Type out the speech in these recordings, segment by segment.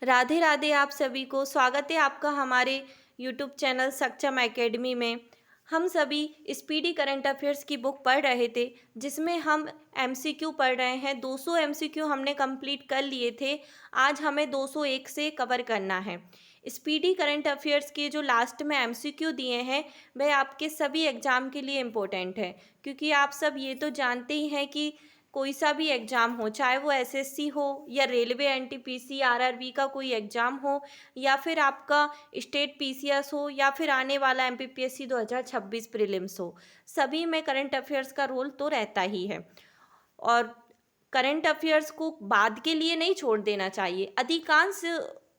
राधे राधे आप सभी को स्वागत है आपका हमारे यूट्यूब चैनल सक्षम एकेडमी में। हम सभी स्पीडी करंट अफेयर्स की बुक पढ़ रहे थे जिसमें हम एमसीक्यू पढ़ रहे हैं। 200 एमसीक्यू हमने कंप्लीट कर लिए थे। आज हमें 201 से कवर करना है। स्पीडी करंट अफेयर्स के जो लास्ट में एमसीक्यू दिए हैं वह आपके सभी एग्ज़ाम के लिए इम्पोर्टेंट है, क्योंकि आप सब ये तो जानते ही हैं कि कोई सा भी एग्ज़ाम हो, चाहे वो एसएससी हो या रेलवे एनटीपीसी आरआरबी का कोई एग्ज़ाम हो या फिर आपका स्टेट पीसीएस हो या फिर आने वाला एमपीपीएससी 2026 प्रीलिम्स हो, सभी में करंट अफेयर्स का रोल तो रहता ही है। और करंट अफेयर्स को बाद के लिए नहीं छोड़ देना चाहिए। अधिकांश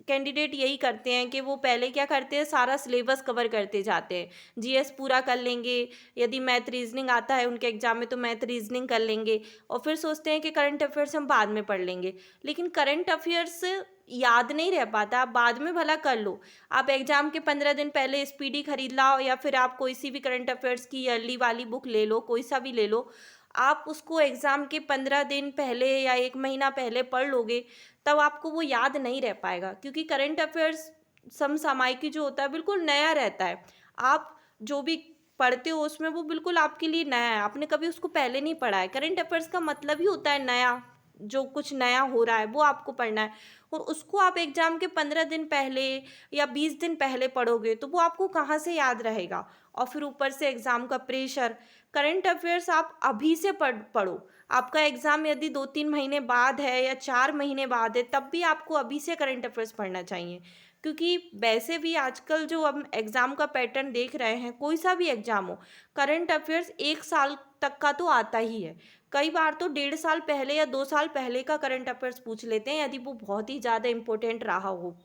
कैंडिडेट यही करते हैं कि वो पहले क्या करते हैं, सारा सिलेबस कवर करते जाते हैं। जीएस पूरा कर लेंगे, यदि मैथ रीजनिंग आता है उनके एग्जाम में तो मैथ रीजनिंग कर लेंगे और फिर सोचते हैं कि करंट अफेयर्स हम बाद में पढ़ लेंगे। लेकिन करंट अफेयर्स याद नहीं रह पाता, आप बाद में भला कर लो। आप एग्जाम के 15 दिन पहले स्पीडी खरीद लाओ या फिर आप कोई सी भी करंट अफेयर्स की ईयरली वाली बुक ले लो, कोई सा भी ले लो। आप उसको एग्ज़ाम के 15 दिन पहले या 1 महीना पहले पढ़ लोगे तब आपको वो याद नहीं रह पाएगा, क्योंकि करंट अफेयर्स समसामयिकी जो होता है बिल्कुल नया रहता है। आप जो भी पढ़ते हो उसमें वो बिल्कुल आपके लिए नया है, आपने कभी उसको पहले नहीं पढ़ा है। करंट अफेयर्स का मतलब ही होता है नया, जो कुछ नया हो रहा है वो आपको पढ़ना है। और उसको आप एग्ज़ाम के 15 दिन पहले या 20 दिन पहले पढ़ोगे तो वो आपको कहाँ से याद रहेगा। और फिर ऊपर से एग्ज़ाम का प्रेशर। करंट अफेयर्स आप अभी से पढ़ो। आपका एग्ज़ाम यदि 2-3 महीने बाद है या 4 महीने बाद है तब भी आपको अभी से करंट अफेयर्स पढ़ना चाहिए, क्योंकि वैसे भी आजकल जो हम एग्ज़ाम का पैटर्न देख रहे हैं, कोई सा भी एग्ज़ाम हो, करंट अफेयर्स 1 साल तक का तो आता ही है। कई बार तो 1.5 साल पहले या 2 साल पहले का करंट अफेयर्स पूछ लेते हैं यदि वो बहुत ही ज़्यादा इम्पोर्टेंट रहा हो।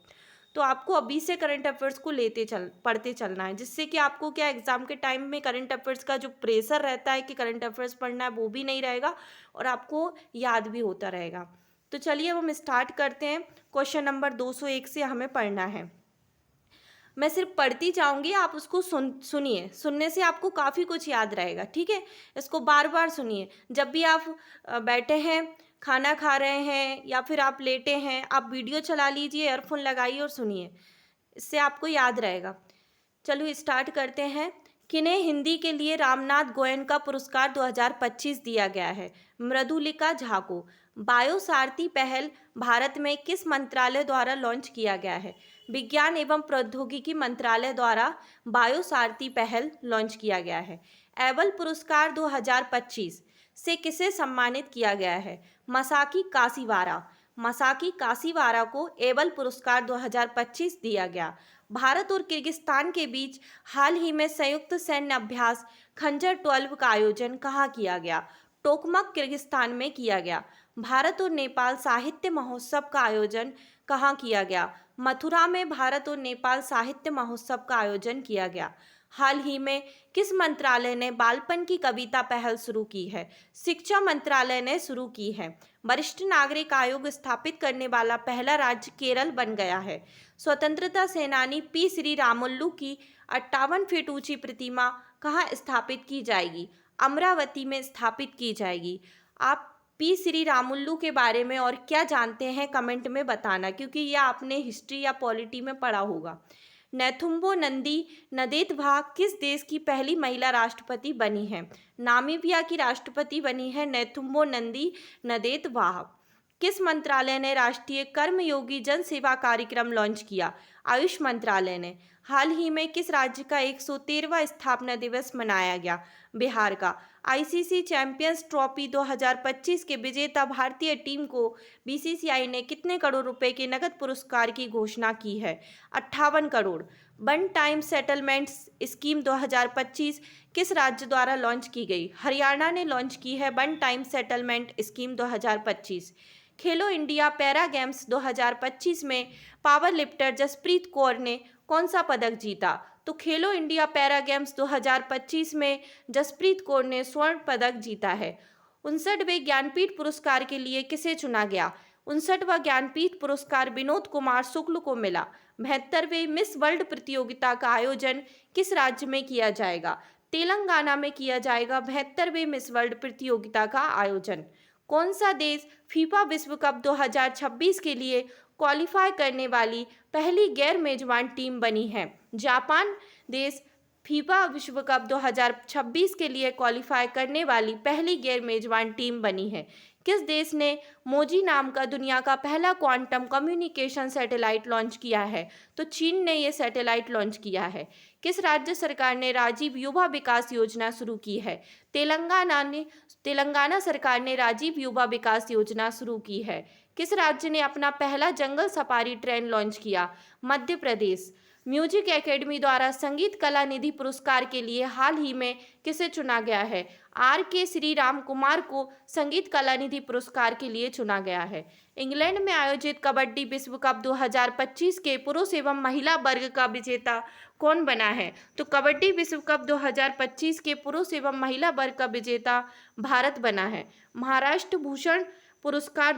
तो आपको अभी से करंट अफेयर्स को पढ़ते चलना है, जिससे कि आपको क्या एग्ज़ाम के टाइम में करंट अफेयर्स का जो प्रेशर रहता है कि करंट अफेयर्स पढ़ना है वो भी नहीं रहेगा और आपको याद भी होता रहेगा। तो चलिए अब हम स्टार्ट करते हैं। क्वेश्चन नंबर 201 से हमें पढ़ना है। मैं सिर्फ पढ़ती जाऊंगी, आप उसको सुनिए। सुनने से आपको काफ़ी कुछ याद रहेगा, ठीक है। इसको बार बार सुनिए। जब भी आप बैठे हैं, खाना खा रहे हैं या फिर आप लेटे हैं, आप वीडियो चला लीजिए, ईयरफोन लगाइए और सुनिए। इससे आपको याद रहेगा। चलो स्टार्ट करते हैं। किन्हें हिंदी के लिए रामनाथ गोयनका पुरस्कार 2025 दिया गया है? मृदुलिका झा को। बायोसारथी पहल भारत में किस मंत्रालय द्वारा लॉन्च किया गया है? विज्ञान एवं प्रौद्योगिकी मंत्रालय द्वारा बायोसारथी पहल लॉन्च किया गया है। एबल पुरस्कार 2025 से किसे सम्मानित किया गया है? मसाकी कासीवारा। मसाकी कासीवारा को एबल पुरस्कार 2025 दिया गया। भारत और किर्गिस्तान के बीच हाल ही में संयुक्त सैन्य अभ्यास खंजर 12 का आयोजन कहाँ किया गया? टोकमक किर्गिस्तान में किया गया। भारत और नेपाल साहित्य महोत्सव का आयोजन कहाँ किया गया? मथुरा में भारत और नेपाल साहित्य महोत्सव का आयोजन किया गया। हाल ही में किस मंत्रालय ने बालपन की कविता पहल शुरू की है? शिक्षा मंत्रालय ने शुरू की है। वरिष्ठ नागरिक आयोग स्थापित करने वाला पहला राज्य केरल बन गया है। स्वतंत्रता सेनानी पी श्रीरामुलु की 58 फीट ऊंची प्रतिमा कहाँ स्थापित की जाएगी? अमरावती में स्थापित की जाएगी। आप पी श्रीरामुलु के बारे में और क्या जानते हैं कमेंट में बताना, क्योंकि यह आपने हिस्ट्री या पॉलिटी में पढ़ा होगा। नेथुम्बो नंदी नदेतभा किस देश की पहली महिला राष्ट्रपति बनी है? नामीबिया की राष्ट्रपति बनी है नेथुम्बो नंदी नदेतभा। किस मंत्रालय ने राष्ट्रीय कर्मयोगी जन सेवा कार्यक्रम लॉन्च किया? आयुष मंत्रालय ने। हाल ही में किस राज्य का 113वां स्थापना दिवस मनाया गया? बिहार का। आईसीसी चैंपियंस ट्रॉफी 2025 के विजेता भारतीय टीम को बीसीसीआई ने कितने करोड़ रुपए के नकद पुरस्कार की घोषणा की है? 58 crore. One time settlement scheme 2025 किस राज्य द्वारा लॉन्च की गई? हरियाणा ने लॉन्च की है वन टाइम सेटलमेंट स्कीम 2025। खेलो इंडिया पैरा गेम्स 2025 में पावर लिफ्टर जसप्रीत कौर ने कौन सा पदक जीता? तो खेलो इंडिया पैरा गेम्स 2025 में जसप्रीत कौर ने स्वर्ण पदक जीता है। 59वें ज्ञानपीठ पुरस्कार के लिए किसे चुना गया? 59वां ज्ञानपीठ पुरस्कार विनोद कुमार शुक्ल को मिला। 72वें मिस वर्ल्ड प्रतियोगिता का आयोजन किस राज्य में किया जाएगा? तेलंगाना में किया जाएगा 72वें मिस वर्ल्ड प्रतियोगिता का आयोजन। कौन सा देश फीफा विश्व कप 2026 के लिए क्वालिफाई करने वाली पहली गैर मेजबान टीम बनी है? जापान देश फीफा विश्व कप 2026 के लिए क्वालिफाई करने वाली पहली गैर मेजबान टीम बनी है। किस देश ने मोजी नाम का दुनिया का पहला क्वांटम कम्युनिकेशन सैटेलाइट लॉन्च किया है? तो चीन ने यह सैटेलाइट लॉन्च किया है। किस राज्य सरकार ने राजीव युवा विकास योजना शुरू की है? तेलंगाना सरकार ने राजीव युवा विकास योजना शुरू की है। किस राज्य ने अपना पहला जंगल सफारी ट्रेन लॉन्च किया? मध्य प्रदेश। म्यूजिक एकेडमी द्वारा संगीत कला निधि पुरस्कार के लिए हाल ही में किसे चुना गया है? R.K. श्री राम कुमार को संगीत कला निधि पुरस्कार के लिए चुना गया है। इंग्लैंड में आयोजित कबड्डी विश्व कप 2025 के पुरुष एवं महिला वर्ग का विजेता कौन बना है? तो कबड्डी विश्व कप 2025 के पुरुष एवं महिला वर्ग का विजेता भारत बना है। महाराष्ट्र भूषण पुरस्कार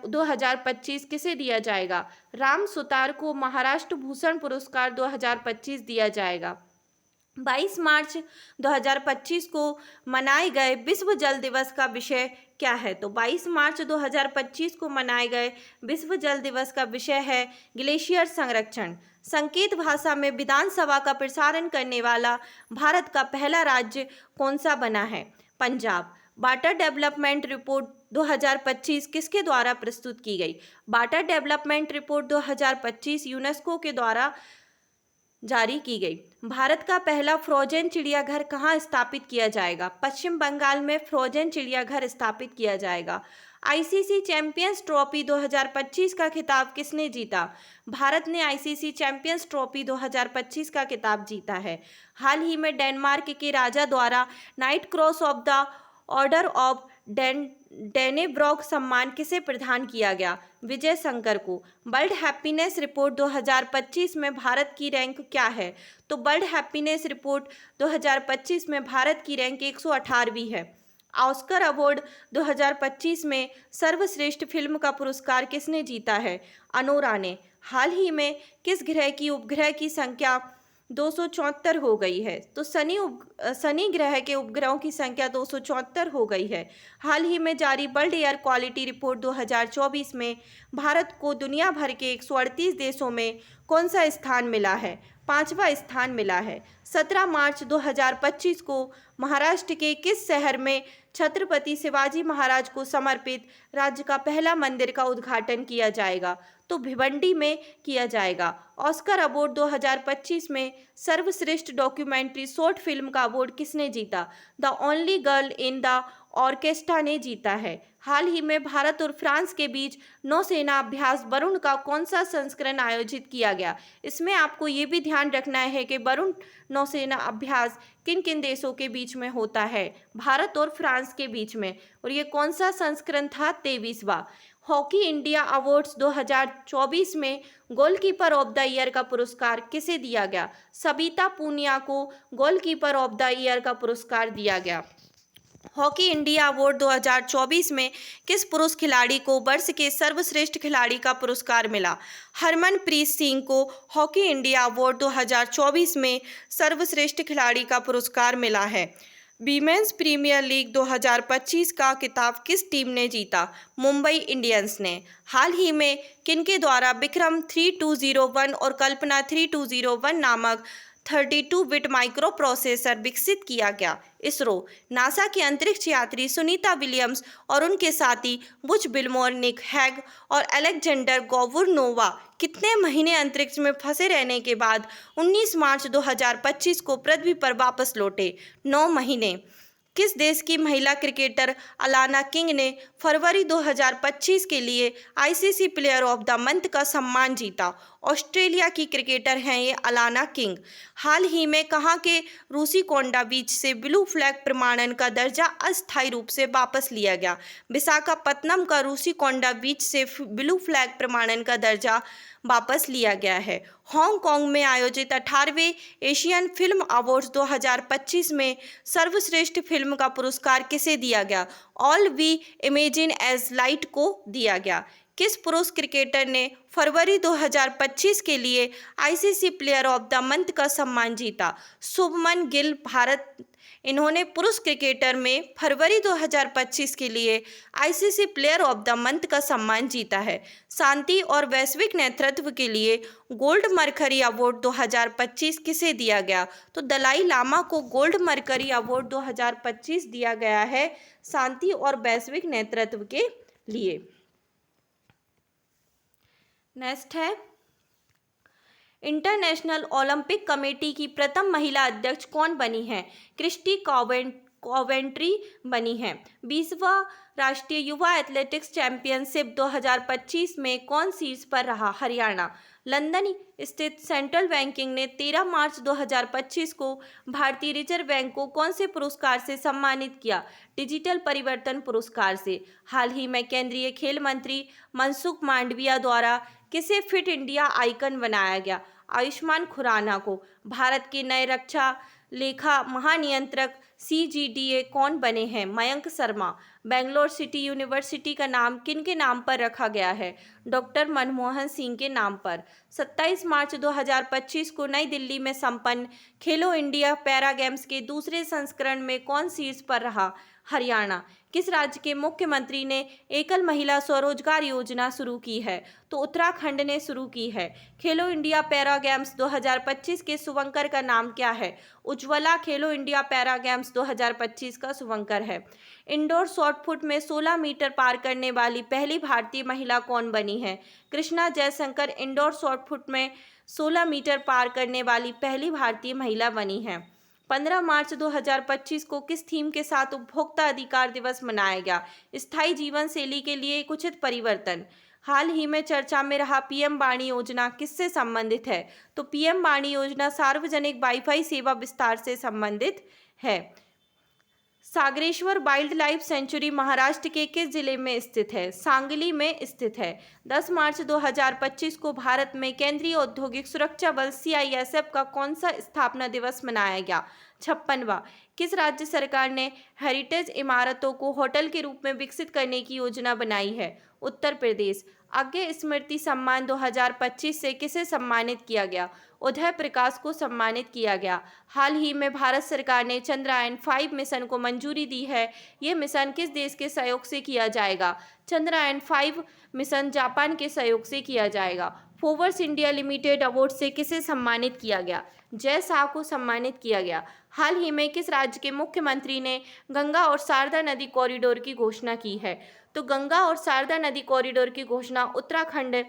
2025 किसे दिया जाएगा? राम सुतार को महाराष्ट्र भूषण पुरस्कार 2025 दिया जाएगा। 22 मार्च 2025 को मनाए गए विश्व जल दिवस का विषय क्या है? तो 22 मार्च 2025 को मनाए गए विश्व जल दिवस का विषय है ग्लेशियर संरक्षण। संकेत भाषा में विधानसभा का प्रसारण करने वाला भारत का पहला राज्य कौन सा बना है? पंजाब। वाटर डेवलपमेंट रिपोर्ट 2025 किसके द्वारा प्रस्तुत की गई? वाटर डेवलपमेंट रिपोर्ट 2025 यूनेस्को के द्वारा जारी की गई। भारत का पहला फ्रोजन चिड़ियाघर कहाँ स्थापित किया जाएगा? पश्चिम बंगाल में फ्रोजन चिड़ियाघर स्थापित किया जाएगा। आईसीसी चैंपियंस ट्रॉफी 2025 का खिताब किसने जीता? भारत ने आईसीसी चैंपियंस ट्रॉफी 2025 का खिताब जीता है। हाल ही में डेनमार्क के राजा द्वारा knight cross of the order of Dannebrog सम्मान किसे प्रदान किया गया? विजय शंकर को। वर्ल्ड हैप्पीनेस रिपोर्ट 2025 में भारत की रैंक क्या है? तो वर्ल्ड हैप्पीनेस रिपोर्ट 2025 में भारत की रैंक 118वीं है। ऑस्कर अवार्ड 2025 में सर्वश्रेष्ठ फिल्म का पुरस्कार किसने जीता है? अनोरा ने। हाल ही में किस ग्रह की उपग्रह की संख्या 274 हो गई है? तो शनि ग्रह के उपग्रहों की संख्या 274 हो गई है। हाल ही में जारी वर्ल्ड एयर क्वालिटी रिपोर्ट 2024 में भारत को दुनिया भर के 138 देशों में कौन सा स्थान मिला है? 5वां स्थान मिला है। 17 मार्च 2025 को महाराष्ट्र के किस शहर में छत्रपति शिवाजी महाराज को समर्पित राज्य का पहला मंदिर का उद्घाटन किया जाएगा? तो भिवंडी में किया जाएगा। ऑस्कर अवार्ड 2025 में सर्वश्रेष्ठ डॉक्यूमेंट्री शॉर्ट फिल्म का अवार्ड किसने जीता? The only girl in the orchestra ने जीता है। हाल ही में भारत और फ्रांस के बीच नौसेना अभ्यास वरुण का कौन सा संस्करण आयोजित किया गया? इसमें आपको ये भी ध्यान रखना है कि वरुण नौसेना अभ्यास किन किन देशों के बीच में होता है? भारत और फ्रांस के बीच में। और ये कौन सा संस्करण था? 23वां। हॉकी इंडिया अवार्ड्स 2024 में गोलकीपर ऑफ द ईयर का पुरस्कार किसे दिया गया? सबिता पूनिया को गोलकीपर ऑफ द ईयर का पुरस्कार दिया गया। हॉकी इंडिया अवार्ड 2024 में किस पुरुष खिलाड़ी को वर्ष के सर्वश्रेष्ठ खिलाड़ी का पुरस्कार मिला? हरमनप्रीत सिंह को हॉकी इंडिया अवार्ड 2024 में सर्वश्रेष्ठ खिलाड़ी का पुरस्कार मिला है। वीमेंस प्रीमियर लीग 2025 का खिताब किस टीम ने जीता? मुंबई इंडियंस ने। हाल ही में किनके द्वारा विक्रम 3201 और कल्पना 3201 नामक 32 बिट माइक्रो प्रोसेसर विकसित किया गया? इसरो। नासा के अंतरिक्ष यात्री सुनीता विलियम्स और उनके साथी बुच विल्मोर, निक हैग और अलेक्जेंडर गोवुरनोवा कितने महीने अंतरिक्ष में फंसे रहने के बाद 19 मार्च 2025 को पृथ्वी पर वापस लौटे? 9 महीने। किस देश की महिला क्रिकेटर अलाना किंग ने फरवरी 2025 के लिए ICC player of the month का सम्मान जीता? ऑस्ट्रेलिया की क्रिकेटर हैं ये अलाना किंग। हाल ही में कहाँ के रूसी कोंडा बीच से ब्लू फ्लैग प्रमाणन का दर्जा अस्थायी रूप से वापस लिया गया? विशाखापत्तनम का रूसी कोंडा बीच से ब्लू फ्लैग प्रमाणन का दर्जा वापस लिया गया है। हांगकांग में आयोजित 18वें एशियन फिल्म अवार्ड्स 2025 में सर्वश्रेष्ठ फिल्म का पुरस्कार किसे दिया गया? All we imagine as light को दिया गया। किस पुरुष क्रिकेटर ने फरवरी 2025 के लिए ICC player of the month का सम्मान जीता? शुभमन गिल भारत इन्होंने पुरुष क्रिकेटर में फरवरी 2025 के लिए ICC player of the month का सम्मान जीता है। शांति और वैश्विक नेतृत्व के लिए गोल्ड मरकरी अवार्ड 2025 किसे दिया गया? तो दलाई लामा को गोल्ड मरकरी अवार्ड 2025 दिया गया है शांति और वैश्विक नेतृत्व के लिए। नेक्स्ट है, इंटरनेशनल ओलंपिक कमेटी की प्रथम महिला अध्यक्ष कौन बनी है? क्रिस्टी कॉवेंट्री बनी है। 20वां राष्ट्रीय युवा एथलेटिक्स चैंपियनशिप 2025 में कौन शीर्ष पर रहा? हरियाणा। लंदन स्थित सेंट्रल बैंकिंग ने 13 मार्च 2025 को भारतीय रिजर्व बैंक को कौन से पुरस्कार से सम्मानित किया? डिजिटल परिवर्तन पुरस्कार से। हाल ही में केंद्रीय खेल मंत्री मनसुख मांडविया द्वारा किसे फिट इंडिया आइकन बनाया गया? आयुष्मान खुराना को। भारत के नए रक्षा लेखा महानियंत्रक CGDA कौन बने हैं? मयंक शर्मा। बेंगलोर सिटी यूनिवर्सिटी का नाम किन के नाम पर रखा गया है? डॉक्टर मनमोहन सिंह के नाम पर। 27 मार्च 2025 को नई दिल्ली में संपन्न खेलो इंडिया पैरा गेम्स के दूसरे संस्करण में कौन शीर्ष पर रहा? हरियाणा। किस राज्य के मुख्यमंत्री ने एकल महिला स्वरोजगार योजना शुरू की है? तो उत्तराखंड ने शुरू की है। खेलो इंडिया पैरा गेम्स 2025 के शुभंकर का नाम क्या है? उज्ज्वला खेलो इंडिया पैरा गेम्स 2025 का शुभंकर है। इंडोर शॉटपुट में 16 मीटर पार करने वाली पहली भारतीय महिला कौन बनी है? कृष्णा जयशंकर इंडोर शॉटपुट में 16 मीटर पार करने वाली पहली भारतीय महिला बनी है। 15 मार्च 2025 को किस थीम के साथ उपभोक्ता अधिकार दिवस मनाया गया? स्थायी जीवन शैली के लिए एक उचित परिवर्तन। हाल ही में चर्चा में रहा पीएम वाणी योजना किससे संबंधित है? तो पीएम वाणी योजना सार्वजनिक वाईफाई सेवा विस्तार से संबंधित है। Sagareshwar wild life sanctuary Maharashtra के किस जिले में स्थित है? सांगली में स्थित है। 10 मार्च 2025 को भारत में केंद्रीय औद्योगिक सुरक्षा बल CISF का कौन सा स्थापना दिवस मनाया गया? 56वां। किस राज्य सरकार ने हेरिटेज इमारतों को होटल के रूप में विकसित करने की योजना बनाई है? उत्तर प्रदेश। अज्ञे स्मृति सम्मान 2025 से किसे सम्मानित किया गया? उदय प्रकाश को सम्मानित किया गया। हाल ही में भारत सरकार ने चंद्रयान-5 मिशन को मंजूरी दी है। ये मिशन किस देश के सहयोग से किया जाएगा? चंद्रयान-5 मिशन जापान के सहयोग से किया जाएगा। फोर्ब्स इंडिया लिमिटेड अवार्ड से किसे सम्मानित किया गया? जय शाह को सम्मानित किया गया। हाल ही में किस राज्य के मुख्यमंत्री ने गंगा और शारदा नदी कॉरिडोर की घोषणा की है? तो गंगा और शारदा नदी कॉरिडोर की घोषणा उत्तराखंड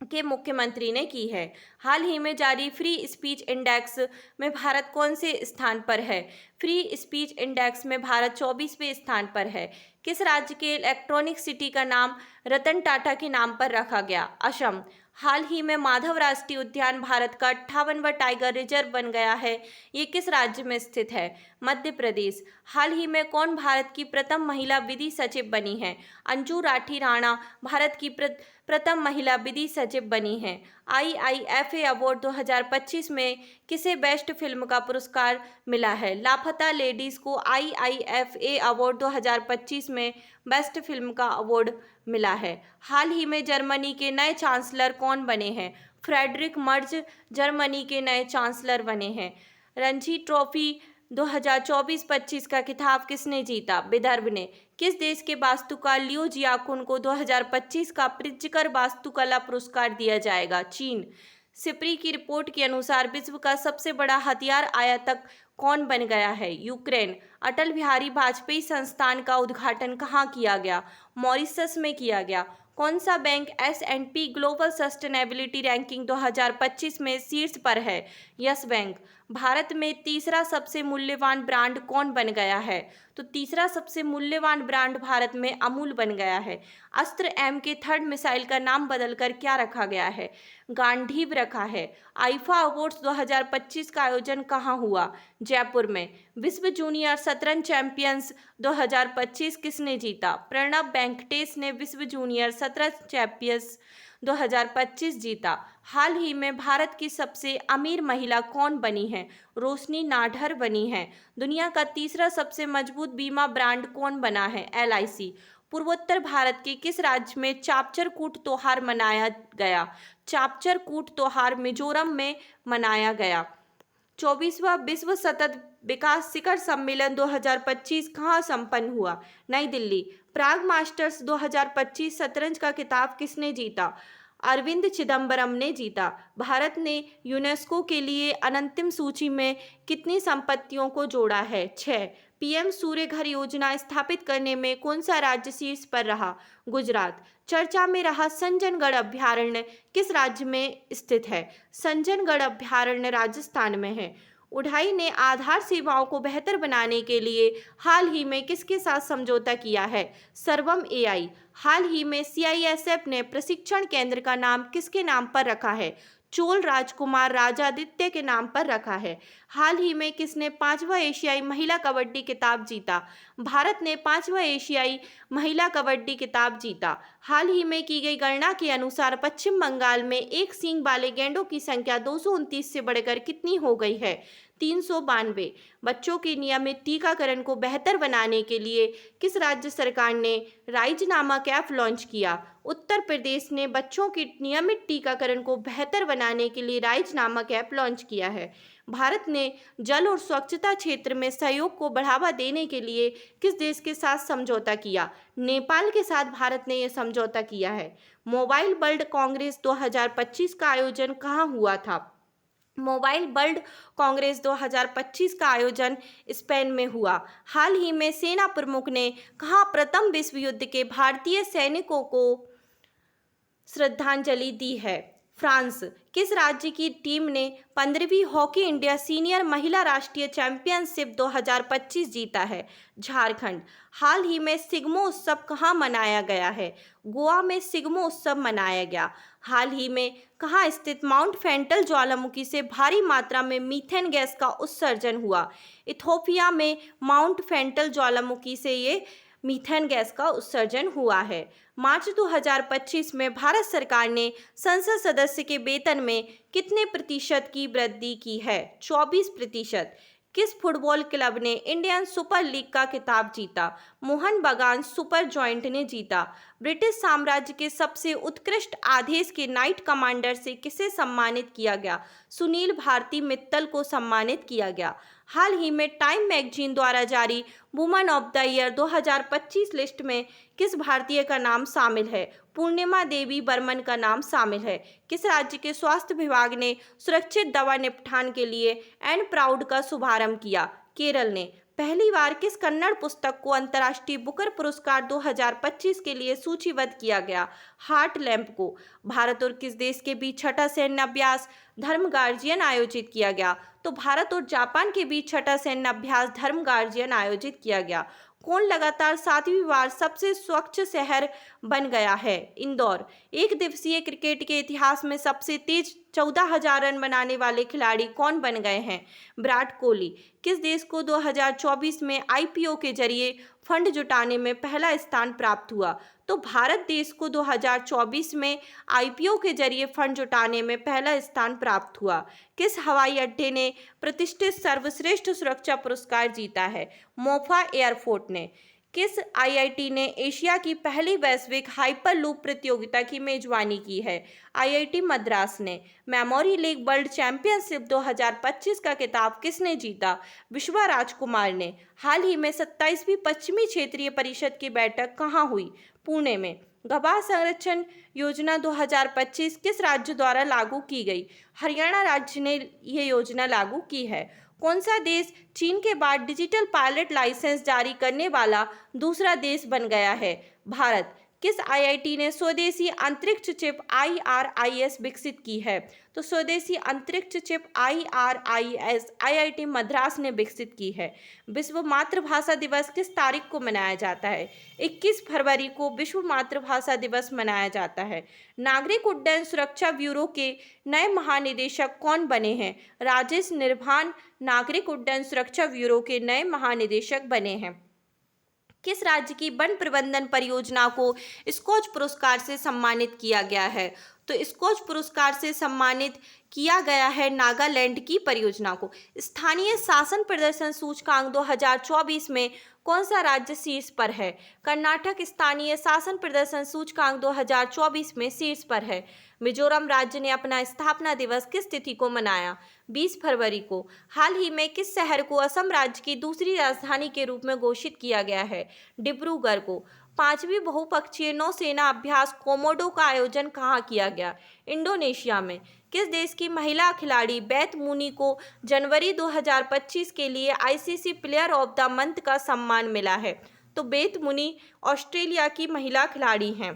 के मुख्यमंत्री ने की है। हाल ही में जारी फ्री स्पीच इंडेक्स में भारत कौन से स्थान पर है? फ्री स्पीच इंडेक्स में भारत 24वें स्थान पर है। किस राज्य के इलेक्ट्रॉनिक सिटी का नाम रतन टाटा के नाम पर रखा गया? असम। हाल ही में माधव राष्ट्रीय उद्यान भारत का 58वां टाइगर रिजर्व बन गया है। ये किस राज्य में स्थित है? मध्य प्रदेश। हाल ही में कौन भारत की प्रथम महिला विधि सचिव बनी है? अंजू राठी राणा भारत की प्रथम महिला विधि सचिव बनी है। IIFA अवार्ड 2025 में किसे बेस्ट फिल्म का पुरस्कार मिला है? लापता लेडीज को IIFA अवार्ड 2025 में बेस्ट फिल्म का अवार्ड मिला है। हाल ही में जर्मनी के नए चांसलर कौन बने हैं? फ्रेडरिक मर्ज जर्मनी के नए चांसलर बने हैं। रणजी ट्रॉफी 2024-25 का खिताब किसने जीता? विदर्भ ने। किस देश के वास्तुकार लियो जियाकुन को 2025 का प्रिज्जकर वास्तुकला पुरस्कार दिया जाएगा? चीन। सिप्री की रिपोर्ट के अनुसार विश्व का सबसे बड़ा हथियार आयातक कौन बन गया है? यूक्रेन। अटल बिहारी वाजपेयी संस्थान का उद्घाटन कहाँ किया गया? मॉरिशस में किया गया। कौन सा bank S&P global sustainability ranking 2025 में शीर्ष पर है? Yes bank. भारत में तीसरा सबसे मूल्यवान ब्रांड कौन बन गया है? तो तीसरा सबसे मूल्यवान ब्रांड भारत में अमूल बन गया है। अस्त्र M के थर्ड मिसाइल का नाम बदलकर क्या रखा गया है? गांडीव रखा है। आईफा अवार्ड्स 2025 का आयोजन कहाँ हुआ? जयपुर में। विश्व जूनियर शतरंज चैंपियंस 2025 किसने जीता? प्रणब वेंकटेश ने विश्व जूनियर शतरंज चैंपियंस 2025 जीता। हाल ही में भारत की सबसे अमीर महिला कौन बनी है? रोशनी नाढर बनी है। दुनिया का तीसरा सबसे मजबूत बीमा ब्रांड कौन बना है? LIC। पूर्वोत्तर भारत के किस राज्य में चापचर कूट त्योहार मनाया गया? चापचर कूट त्योहार मिजोरम में मनाया गया। 24वां विश्व सतत विकास शिखर सम्मेलन 2025 कहाँ संपन्न हुआ? नई दिल्ली। प्राग मास्टर्स 2025 शतरंज का खिताब किसने जीता? अरविंद चिदम्बरम ने जीता। भारत ने यूनेस्को के लिए अंतिम सूची में कितनी संपत्तियों को जोड़ा है? 6। पीएम सूर्य घर योजना स्थापित करने में कौन सा राज्य शीर्ष पर रहा? गुजरात। चर्चा में रहा संजनगढ़ अभ्यारण्य किस राज्य में स्थित है? संजनगढ़ अभ्यारण्य राजस्थान में है। उढ़ाई ने आधार सेवाओं को बेहतर बनाने के लिए हाल ही में किसके साथ समझौता किया है? सर्वम एआई। हाल ही में सीआईएसएफ ने प्रशिक्षण केंद्र का नाम किसके नाम पर रखा है? चोल राजकुमार राजादित्य के नाम पर रखा है। हाल ही में किसने 5वां एशियाई महिला कबड्डी खिताब जीता? भारत ने 5वां एशियाई महिला कबड्डी खिताब जीता। हाल ही में की गई गणना के अनुसार पश्चिम बंगाल में एक सींग वाले गैंडों की संख्या 229 से बढ़कर कितनी हो गई है? 392। बच्चों के नियमित टीकाकरण को बेहतर बनाने के लिए किस राज्य सरकार ने राइज नामक ऐप लॉन्च किया? उत्तर प्रदेश ने बच्चों के नियमित टीकाकरण को बेहतर बनाने के लिए राइज नामक ऐप लॉन्च किया है। भारत ने जल और स्वच्छता क्षेत्र में सहयोग को बढ़ावा देने के लिए किस देश के साथ समझौता किया? नेपाल के साथ भारत ने यह समझौता किया है। मोबाइल वर्ल्ड कांग्रेस 2025 का आयोजन कहाँ हुआ था? मोबाइल वर्ल्ड कांग्रेस 2025 का आयोजन स्पेन में हुआ। हाल ही में सेना प्रमुख ने कहाँ प्रथम विश्व युद्ध के भारतीय सैनिकों को श्रद्धांजलि दी है? फ्रांस। किस राज्य की टीम ने 15वीं हॉकी इंडिया सीनियर महिला राष्ट्रीय चैंपियनशिप 2025 जीता है? झारखंड। हाल ही में सिग्मो उत्सव कहाँ मनाया गया है? गोवा में सिग्मो उत्सव मनाया गया। हाल ही में कहाँ स्थित माउंट फेंटल ज्वालामुखी से भारी मात्रा में मीथेन गैस का उत्सर्जन हुआ? इथोपिया में माउंट फेंटल ज्वालामुखी से ये मीथेन गैस का उत्सर्जन हुआ है। मार्च 2025 में भारत सरकार ने संसद सदस्य के वेतन में कितने प्रतिशत की वृद्धि की है? 24%। किस फुटबॉल क्लब ने इंडियन सुपर लीग का खिताब जीता? मोहन बगान सुपर जॉइंट ने जीता। ब्रिटिश साम्राज्य के सबसे उत्कृष्ट आदेश के नाइट कमांडर से किसे सम्मानित किया गया? सुनील भारती मित्तल को सम्मानित किया गया। हाल ही में टाइम मैगजीन द्वारा जारी woman of the year 2025 list में किस भारतीय का नाम शामिल है? पूर्णिमा देवी बर्मन का नाम शामिल है। किस राज्य के स्वास्थ्य विभाग ने सुरक्षित दवा निपटान के लिए एंड प्राउड का शुभारंभ किया? केरल ने। पहली बार किस कन्नड़ पुस्तक को अंतर्राष्ट्रीय बुकर पुरस्कार 2025 के लिए सूचीबद्ध किया गया? हार्ट लैम्प को। भारत और किस देश के बीच छठा सैन्य अभ्यास धर्म गार्जियन आयोजित किया गया? तो भारत और जापान के बीच छठा सैन्य अभ्यास धर्म गार्जियन आयोजित किया गया। कौन लगातार 7वीं बार सबसे स्वच्छ शहर बन गया है? इंदौर। एक दिवसीय क्रिकेट के इतिहास में सबसे तेज 14,000 रन बनाने वाले खिलाड़ी कौन बन गए हैं? विराट कोहली। किस देश को 2024 में आईपीओ के जरिए फंड जुटाने में पहला स्थान प्राप्त हुआ? तो भारत देश को 2024 में आईपीओ के जरिए फंड जुटाने में पहला स्थान प्राप्त हुआ। किस हवाई अड्डे ने प्रतिष्ठित सर्वश्रेष्ठ सुरक्षा पुरस्कार जीता है? मोफा एयरपोर्ट ने। किस आईआईटी ने एशिया की पहली वैश्विक हाइपरलूप प्रतियोगिता की मेजबानी की है? आईआईटी मद्रास ने। मेमोरी लीग वर्ल्ड चैंपियनशिप 2025 का खिताब किसने जीता? विश्वा राजकुमार ने। हाल ही में 27वीं पश्चिमी क्षेत्रीय परिषद की बैठक कहाँ हुई? पुणे में। गवाह संरक्षण योजना 2025 किस राज्य द्वारा लागू की गई? हरियाणा राज्य ने यह योजना लागू की है। कौन सा देश चीन के बाद डिजिटल पायलट लाइसेंस जारी करने वाला दूसरा देश बन गया है? भारत। किस आईआईटी ने स्वदेशी अंतरिक्ष चिप IRIS विकसित की है? तो स्वदेशी अंतरिक्ष चिप IRIS आईआईटी मद्रास ने विकसित की है। विश्व मातृभाषा दिवस किस तारीख को मनाया जाता है? 21 फरवरी को विश्व मातृभाषा दिवस मनाया जाता है। नागरिक उड्डयन सुरक्षा ब्यूरो के नए महानिदेशक कौन बने हैं? राजेश निर्भान नागरिक उड्डयन सुरक्षा ब्यूरो के नए महानिदेशक बने हैं। किस राज्य की वन प्रबंधन परियोजना को स्कॉच पुरस्कार से सम्मानित किया गया है? तो स्कॉच पुरस्कार से सम्मानित किया गया है नागालैंड की परियोजना को। स्थानीय शासन प्रदर्शन सूचकांक 2024 में कौन सा राज्य शीर्ष पर है? कर्नाटक स्थानीय शासन प्रदर्शन सूचकांक 2024 में शीर्ष पर है। मिजोरम राज्य ने अपना स्थापना दिवस किस तिथि को मनाया? 20 फरवरी को। हाल ही में किस शहर को असम राज्य की दूसरी राजधानी के रूप में घोषित किया गया है? डिब्रूगढ़ को। 5वीं बहुपक्षीय नौसेना अभ्यास कोमोडो का आयोजन कहाँ किया गया? इंडोनेशिया में। किस देश की महिला खिलाड़ी बेथ मूनी को जनवरी 2025 के लिए ICC player of the month का सम्मान मिला है? तो बेथ मूनी ऑस्ट्रेलिया की महिला खिलाड़ी हैं।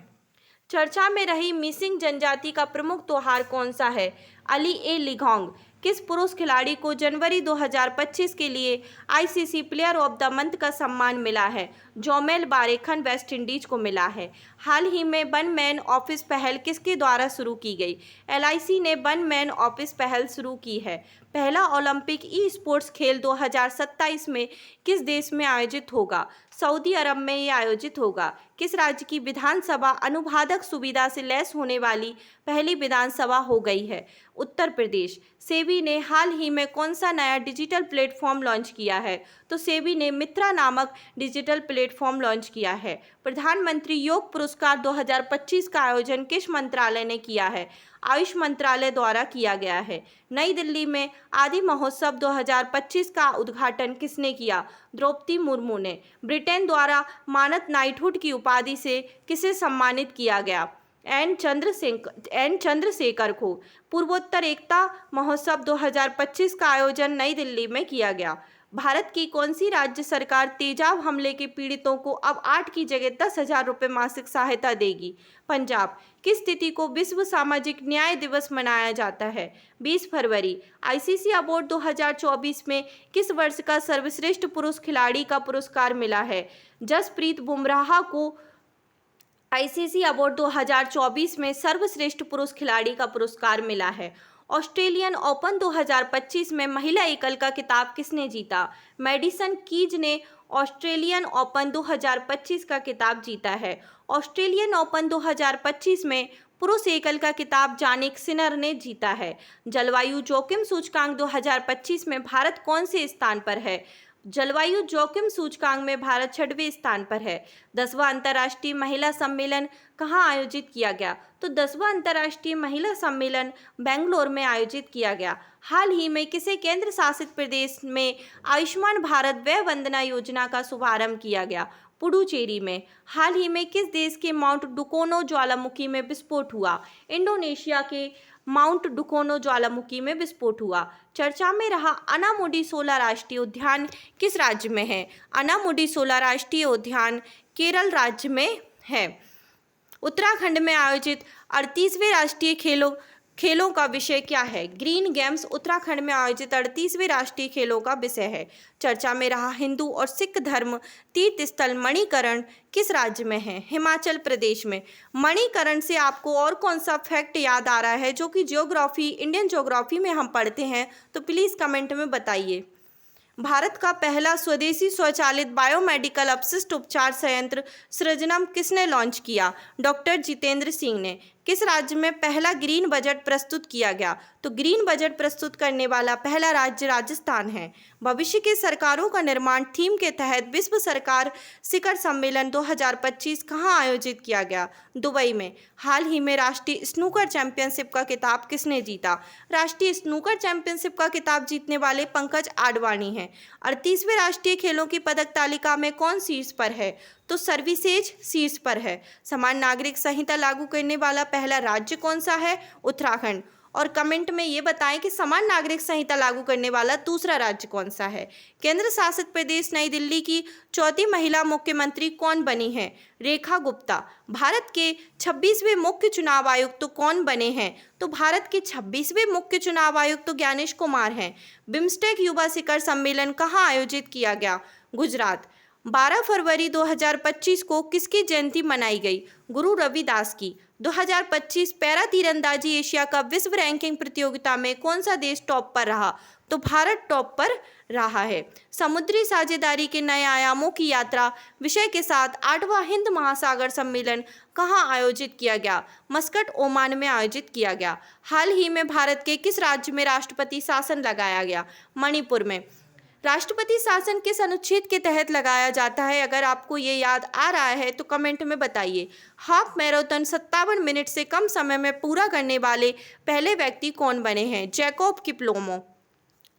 चर्चा में रही मिसिंग जनजाति का प्रमुख त्योहार कौन सा है? अली ए लिगोंग। किस पुरुष खिलाड़ी को जनवरी 2025 के लिए ICC player of the month का सम्मान मिला है? जोमेल बारेखन वेस्ट इंडीज को मिला है। हाल ही में वन मैन ऑफिस पहल किसके द्वारा शुरू की गई? एलआईसी ने वन मैन ऑफिस पहल शुरू की है। पहला ओलंपिक ई स्पोर्ट्स खेल 2027 में किस देश में आयोजित होगा? सऊदी अरब में ये आयोजित होगा। किस राज्य की विधानसभा अनुवादक सुविधा से लैस होने वाली पहली विधानसभा हो गई है? उत्तर प्रदेश। सेबी ने हाल ही में कौन सा नया डिजिटल प्लेटफॉर्म लॉन्च किया है? तो सेबी ने मित्रा नामक डिजिटल प्लेटफॉर्म लॉन्च किया है। प्रधानमंत्री योग पुरस्कार 2025 का आयोजन किस मंत्रालय ने किया है? आयुष मंत्रालय द्वारा किया गया है। नई दिल्ली में आदि महोत्सव 2025 का उद्घाटन किसने किया? द्रौपदी मुर्मू ने। ब्रिटेन द्वारा मानद नाइटहुड की उपाधि से किसे सम्मानित किया गया? एन चंद्रशेखर को। पूर्वोत्तर एकता महोत्सव 2025 का आयोजन नई दिल्ली में किया गया। भारत की कौन सी राज्य सरकार तेजाब हमले के पीड़ितों को अब 8 की जगह 10,000 रुपये मासिक सहायता देगी? पंजाब। किस तिथि को विश्व सामाजिक न्याय दिवस मनाया जाता है? 20 फरवरी। आईसीसी अवार्ड 2024 में किस वर्ष का सर्वश्रेष्ठ पुरुष खिलाड़ी का पुरस्कार मिला है? जसप्रीत बुमराह को आईसीसी अवार्ड 2024 में सर्वश्रेष्ठ पुरुष खिलाड़ी का पुरस्कार मिला है। ऑस्ट्रेलियन ओपन 2025 में महिला एकल का खिताब किसने जीता? मैडिसन कीज ने ऑस्ट्रेलियन ओपन 2025 का खिताब जीता है। ऑस्ट्रेलियन ओपन 2025 में पुरुष एकल का खिताब जानिक सिनर ने जीता है। जलवायु जोखिम सूचकांक 2025 में भारत कौन से स्थान पर है? जलवायु जोखिम सूचकांक में भारत 6वें स्थान पर है। 10वां अंतर्राष्ट्रीय महिला सम्मेलन कहाँ आयोजित किया गया? तो 10वां अंतर्राष्ट्रीय महिला सम्मेलन बेंगलोर में आयोजित किया गया। हाल ही में किसे केंद्र शासित प्रदेश में आयुष्मान भारत व्यय वंदना योजना का शुभारंभ किया गया? पुडुचेरी में। हाल ही में किस देश के माउंट डुकोनो ज्वालामुखी में विस्फोट हुआ? इंडोनेशिया के माउंट डुकोनो ज्वालामुखी में विस्फोट हुआ। चर्चा में रहा अनामुडीसोला राष्ट्रीय उद्यान किस राज्य में है? अनामुडीसोला राष्ट्रीय उद्यान केरल राज्य में है। उत्तराखंड में आयोजित 38वें राष्ट्रीय खेलों का विषय क्या है? ग्रीन गेम्स उत्तराखंड में आयोजित 38वें राष्ट्रीय खेलों का विषय है। चर्चा में रहा हिंदू और सिख धर्म तीर्थ स्थल मणिकरण किस राज्य में है? हिमाचल प्रदेश में। मणिकरण से आपको और कौन सा फैक्ट याद आ रहा है जो कि इंडियन ज्योग्राफी में हम पढ़ते हैं? तो प्लीज़ कमेंट में बताइए। भारत का पहला स्वदेशी स्वचालित बायोमेडिकल अपशिष्ट उपचार संयंत्र सृजनम किसने लॉन्च किया? डॉक्टर जितेंद्र सिंह ने। किस राज्य में पहला ग्रीन बजट प्रस्तुत किया गया? तो ग्रीन बजट प्रस्तुत करने वाला पहला राज्य राजस्थान है। भविष्य की सरकारों का निर्माण थीम के तहत विश्व सरकार शिखर सम्मेलन 2025 कहाँ आयोजित किया गया? दुबई में। हाल ही में राष्ट्रीय स्नूकर चैंपियनशिप का खिताब किसने जीता? राष्ट्रीय स्नूकर चैंपियनशिप का खिताब जीतने वाले पंकज आडवाणी हैं। 38वें राष्ट्रीय खेलों की पदक तालिका में कौन शीर्ष पर है? तो सर्विसेज शीर्ष पर है। समान नागरिक संहिता लागू करने वाला पहला राज्य कौन सा है? उत्तराखंड। और कमेंट में ये बताएं कि समान नागरिक संहिता लागू करने वाला दूसरा राज्य कौन सा है? केंद्र शासित प्रदेश नई दिल्ली की चौथी महिला मुख्यमंत्री कौन बनी है? रेखा गुप्ता। भारत के 26वें मुख्य चुनाव आयुक्त कौन बने हैं? तो भारत के 26वें मुख्य चुनाव आयुक्त ज्ञानेश कुमार हैं। बिम्स्टेक युवा शिखर सम्मेलन कहाँ आयोजित किया गया? गुजरात। 12 फरवरी 2025 को किसकी जयंती मनाई गई? गुरु रविदास की। 2025 पैरा तीरंदाजी एशिया कप विश्व रैंकिंग प्रतियोगिता में कौन सा देश टॉप पर रहा? तो भारत टॉप पर रहा है। समुद्री साझेदारी के नए आयामों की यात्रा विषय के साथ 8वां हिंद महासागर सम्मेलन कहाँ आयोजित किया गया? मस्कट ओमान में आयोजित किया गया। हाल ही में भारत के किस राज्य में राष्ट्रपति शासन लगाया गया? मणिपुर में। राष्ट्रपति शासन किस अनुच्छेद के तहत लगाया जाता है? अगर आपको ये याद आ रहा है तो कमेंट में बताइए। हाफ मैराथन 57 मिनट से कम समय में पूरा करने वाले पहले व्यक्ति कौन बने हैं? जैकोब किपलोमो।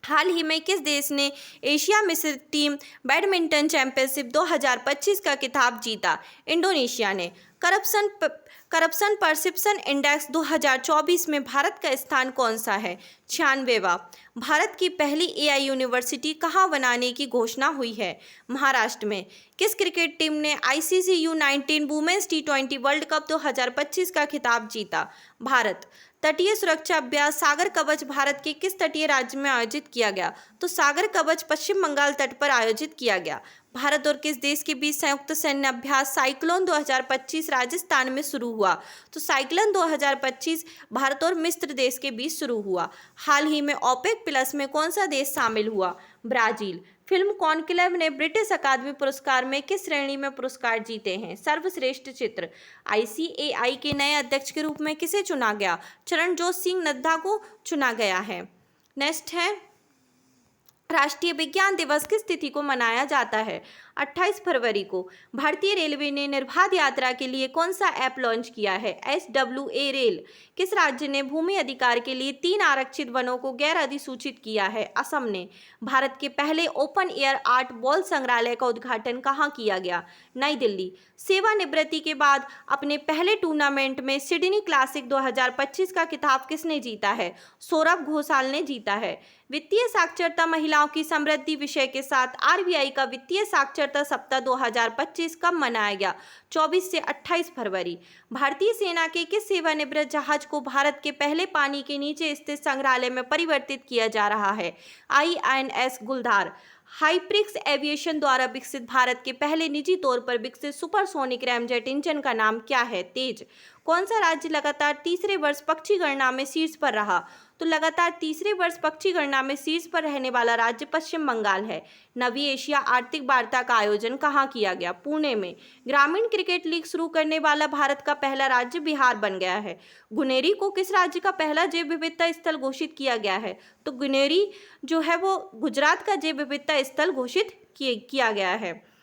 हाल ही में किस देश ने एशिया मिश्र टीम बैडमिंटन चैंपियनशिप 2025 का खिताब जीता? इंडोनेशिया ने। करप्शन परसेप्शन इंडेक्स 2024 में भारत का स्थान कौन सा है? 96वां। भारत की पहली एआई यूनिवर्सिटी कहाँ बनाने की घोषणा हुई है? महाराष्ट्र में। किस क्रिकेट टीम ने ICC U19 women's T20 world cup 2025 का खिताब जीता? भारत। तटीय सुरक्षा अभ्यास सागर कवच भारत के किस तटीय राज्य में आयोजित किया गया? तो सागर कवच पश्चिम बंगाल तट पर आयोजित किया गया। भारत और किस देश के बीच संयुक्त सैन्य अभ्यास साइक्लोन 2025 राजस्थान में शुरू हुआ? तो साइक्लोन 2025 भारत और मिस्र देश के बीच शुरू हुआ। हाल ही में ओपेक प्लस में कौन सा देश शामिल हुआ? ब्राजील। फिल्म कॉन्क्लेव ने ब्रिटिश अकादमी पुरस्कार में किस श्रेणी में पुरस्कार जीते हैं? सर्वश्रेष्ठ चित्र। आईसीएआई के नए अध्यक्ष के रूप में किसे चुना गया? चरणजोत सिंह नड्डा को चुना गया है। नेक्स्ट है, राष्ट्रीय विज्ञान दिवस किस तिथि को मनाया जाता है? 28 फरवरी को। भारतीय रेलवे ने निर्बाध यात्रा के लिए कौन सा ऐप लॉन्च किया है? SWA rail. किस राज्य ने भूमि अधिकार के लिए 3 आरक्षित वनों को गैर अधिसूचित किया है? असम ने। भारत के पहले ओपन एयर आर्ट बॉल संग्रहालय का उद्घाटन कहाँ किया गया? नई दिल्ली। सेवानिवृत्ति के बाद अपने पहले टूर्नामेंट में सिडनी क्लासिक 2025 का खिताब किसने जीता है? सौरभ घोषाल ने जीता है। वित्तीय साक्षरता महिलाओं की समृद्धि विषय के साथ आरबीआई का वित्तीय साक्षरता सप्ताह 2025 कब मनाया गया? 24 से 28 फरवरी। भारतीय सेना के किस सेवानिवृत्त जहाज को भारत के पहले पानी के नीचे स्थित संग्रहालय में परिवर्तित किया जा रहा है? INS गुलदार। हाइप्रिक्स एविएशन द्वारा विकसित भारत के पहले निजी तौर पर विकसित सुपरसोनिक रैमजेट इंजन का नाम क्या है? तेज। कौन सा राज्य लगातार तीसरे वर्ष पक्षी गणना में शीर्ष पर रहा? तो लगातार तीसरे वर्ष पक्षी गणना में शीर्ष पर रहने वाला राज्य पश्चिम बंगाल है। नवी एशिया आर्थिक वार्ता का आयोजन कहाँ किया गया? पुणे में। ग्रामीण क्रिकेट लीग शुरू करने वाला भारत का पहला राज्य बिहार बन गया है। गुनेरी को किस राज्य का पहला जैव विविधता स्थल घोषित किया गया है? तो गुनेरी जो है वो गुजरात का जैव विविधता स्थल घोषित किया गया है।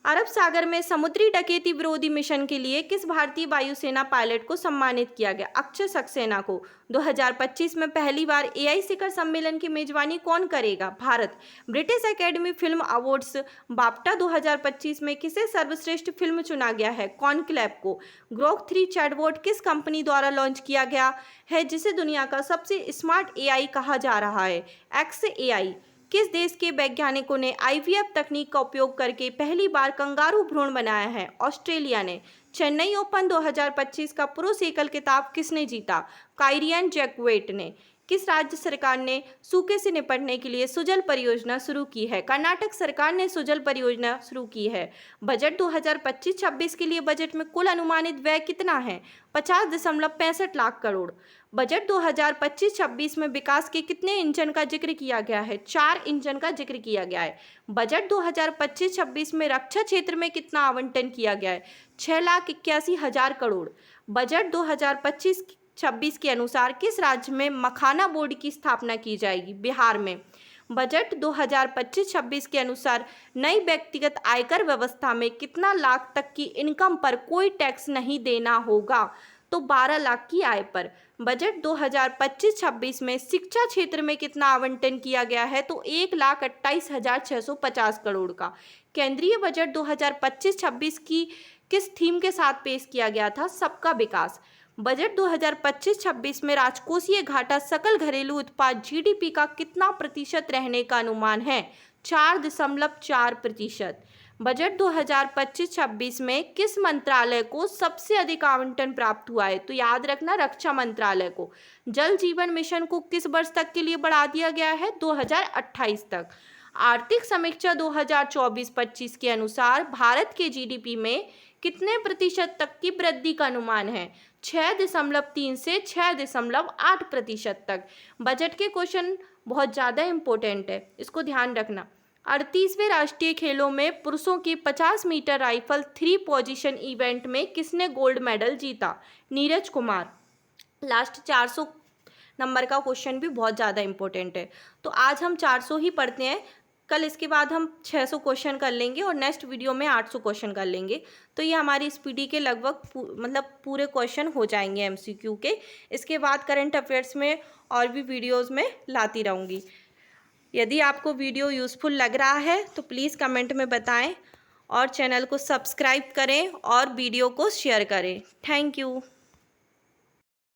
अरब सागर में समुद्री डकैती विरोधी मिशन के लिए किस भारतीय वायुसेना पायलट को सम्मानित किया गया? अक्षय सक्सेना को। 2025 में पहली बार एआई शिखर सम्मेलन की मेजबानी कौन करेगा? Bharat. British academy film awards BAFTA 2025 में किसे सर्वश्रेष्ठ फिल्म चुना गया है? कॉन्क्लेव को। ग्रोक 3 चैटबॉट किस कंपनी द्वारा लॉन्च किया गया है जिसे दुनिया का सबसे स्मार्ट एआई कहा जा रहा है? XAI। किस देश के वैज्ञानिकों ने IVF तकनीक का उपयोग करके पहली बार कंगारू भ्रूण बनाया है? ऑस्ट्रेलिया ने। चेन्नई ओपन 2025 का पुरुष एकल खिताब किसने जीता? काइरियन जैक्वेट ने। किस राज्य सरकार ने सूखे से निपटने के लिए सुजल परियोजना शुरू की है? कर्नाटक सरकार ने सुजल परियोजना शुरू की है। बजट 2025-26 के लिए बजट में कुल अनुमानित व्यय कितना है? 50.65 लाख करोड़। बजट 2025-26 में विकास के कितने इंजन का जिक्र किया गया है? 4 इंजन का जिक्र किया गया है। बजट 2025-26 में रक्षा क्षेत्र में कितना आवंटन किया गया है? 6,81,000 करोड़। बजट 2025-26 के अनुसार किस राज्य में मखाना बोर्ड की स्थापना की जाएगी? बिहार में। बजट 2025-26 के अनुसार नई व्यक्तिगत आयकर व्यवस्था में कितना लाख तक की इनकम पर कोई टैक्स नहीं देना होगा? तो 12 लाख की आय पर। बजट 2025-26 में शिक्षा क्षेत्र में कितना आवंटन किया गया है? तो 1,28,650 करोड़ का। केंद्रीय बजट 2025-26 की किस थीम के साथ पेश किया गया था? सबका विकास। बजट 2025-26 में राजकोषीय घाटा सकल घरेलू उत्पाद GDP का कितना प्रतिशत रहने का अनुमान है? 4.4%। बजट 2025-26 में किस मंत्रालय को सबसे अधिक आवंटन प्राप्त हुआ है? तो याद रखना, रक्षा मंत्रालय को। जल जीवन मिशन को किस वर्ष तक के लिए बढ़ा दिया गया है? 2028 तक। आर्थिक समीक्षा 2024-25 के अनुसार भारत के GDP में कितने प्रतिशत तक की वृद्धि का अनुमान है? 6.3 से 6.8% तक। बजट के क्वेश्चन बहुत ज़्यादा इंपॉर्टेंट है, इसको ध्यान रखना। 38वें राष्ट्रीय खेलों में पुरुषों की 50 मीटर राइफल 3 पोजीशन इवेंट में किसने गोल्ड मेडल जीता? नीरज कुमार। लास्ट 400 नंबर का क्वेश्चन भी बहुत ज़्यादा इंपॉर्टेंट है, तो आज हम 400 ही पढ़ते हैं। कल इसके बाद हम 600 क्वेश्चन कर लेंगे और नेक्स्ट वीडियो में 800 क्वेश्चन कर लेंगे। तो ये हमारी स्पीडी के लगभग मतलब पूरे क्वेश्चन हो जाएंगे एमसीक्यू के। इसके बाद करंट अफेयर्स में और भी वीडियोस में लाती रहूँगी। यदि आपको वीडियो यूज़फुल लग रहा है तो प्लीज़ कमेंट में बताएं और चैनल को सब्सक्राइब करें और वीडियो को शेयर करें। Thank you.